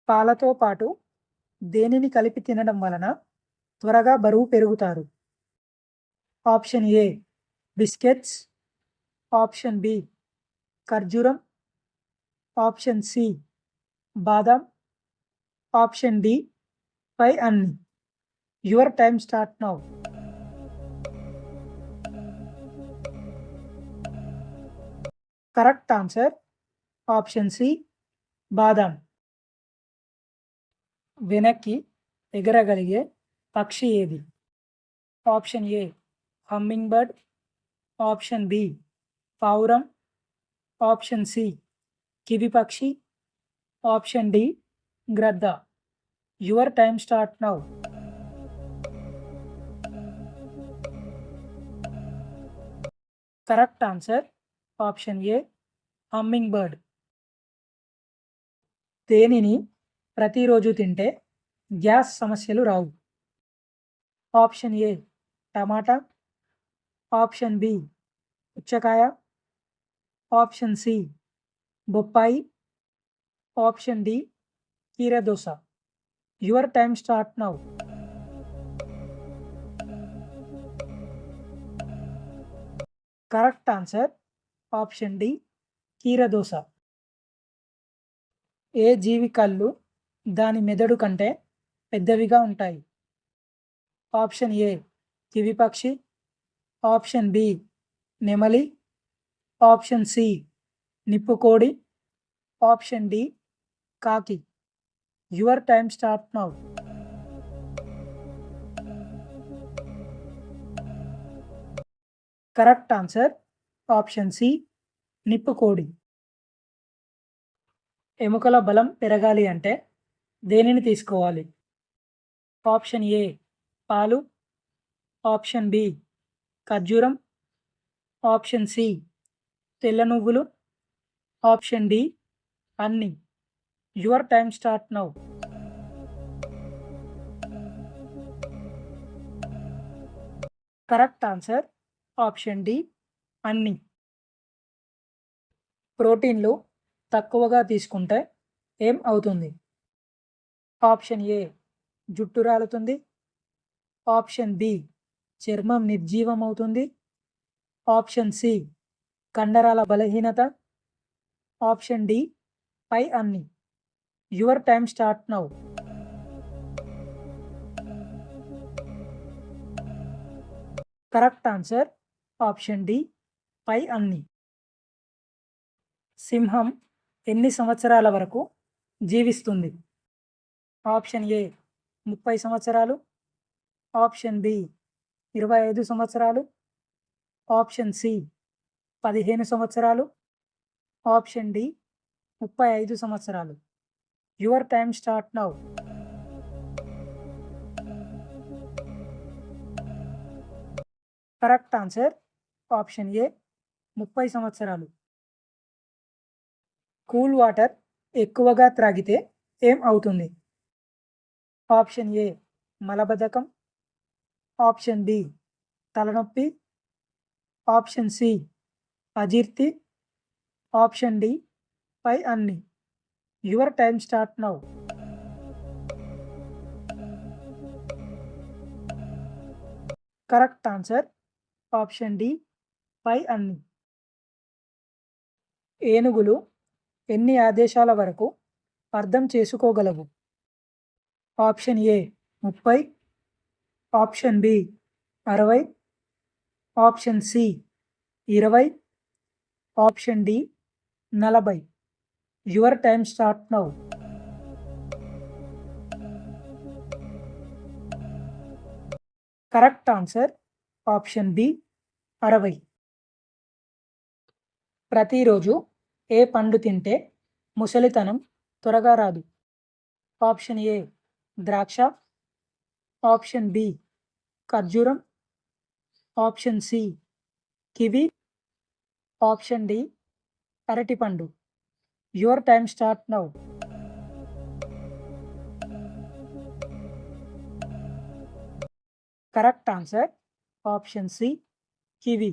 పాలతో పాటు దేనిని కలిపి తినడం వలన త్వరగా బరువు పెరుగుతారు? Option A biscuits, option B ఖర్జూరం, ఆప్షన్ సి బాదం, ఆప్షన్ డి పై అన్ని. Your time start now. Correct answer option C బాదం. వెనక్కి ఎగరగలిగే పక్షి ఏది? Option A hummingbird, option B పావురం, ఆప్షన్ సి కివి పక్షి, ఆప్షన్ డి గ్రద్ద. Your time start now. Correct answer option A hummingbird. దేనిని ప్రతిరోజు తింటే గ్యాస్ సమస్యలు రావు? ఆప్షన్ ఏ టమాటా, ఆప్షన్ బి పుచ్చకాయ, ఆప్షన్ సి బొప్పాయి, ఆప్షన్ డి కీరదోస. Your time start now. Correct answer option D కీరదోస. ఏ జీవి కళ్ళు దాని మెదడు కంటే పెద్దవిగా ఉంటాయి? ఆప్షన్ ఏ కివి పక్షి, ఆప్షన్ బి నెమలి, ఆప్షన్ సి నిప్పుకోడి, ఆప్షన్ డి కాకి. Your time start now. Correct answer option C నిప్పుకోడి. ఎముకల బలం పెరగాలి అంటే దేనిని తీసుకోవాలి? ఆప్షన్ ఏ పాలు, ఆప్షన్ బి ఖర్జూరం, ఆప్షన్ సి తెల్ల నువ్వులు, ఆప్షన్ డి అన్ని. Your time start now. Correct answer option D అన్ని. ప్రోటీన్లు తక్కువగా తీసుకుంటే ఏం అవుతుంది? ఆప్షన్ ఏ జుట్టు రాలుతుంది, ఆప్షన్ బి చర్మం నిర్జీవం అవుతుంది, ఆప్షన్ సి కండరాల బలహీనత, ఆప్షన్ డి పై అన్ని. Your time start now. Correct answer option D పై అన్ని. సింహం ఎన్ని సంవత్సరాల వరకు జీవిస్తుంది? ఆప్షన్ ఏ 30 సంవత్సరాలు, ఆప్షన్ బి 25 సంవత్సరాలు, ఆప్షన్ సి 15 సంవత్సరాలు, ఆప్షన్ డి 35 సంవత్సరాలు. Your time start now. Correct answer option A 30 సంవత్సరాలు. కూల్ వాటర్ ఎక్కువగా త్రాగితే ఏం అవుతుంది? ఆప్షన్ ఏ మలబద్ధకం, ఆప్షన్ బి తలనొప్పి, ఆప్షన్ సి అజీర్తి, ఆప్షన్ డి పై అన్ని. Your time start now. Correct answer option D పై అన్ని. ఏనుగులు ఎన్ని ఆదేశాల వరకు అర్థం చేసుకోగలవు? Option A 30, option B 60, option C 20, option D 40. Your time start now. Correct answer option B 60. ప్రతిరోజు ఏ పండు తింటే ముసలితనం త్వరగా రాదు? ఆప్షన్ ఏ ద్రాక్ష, ఆప్షన్ బి ఖర్జూరం, option C kiwi, option D అరటిపండు. Your time start now. Correct answer option C kiwi.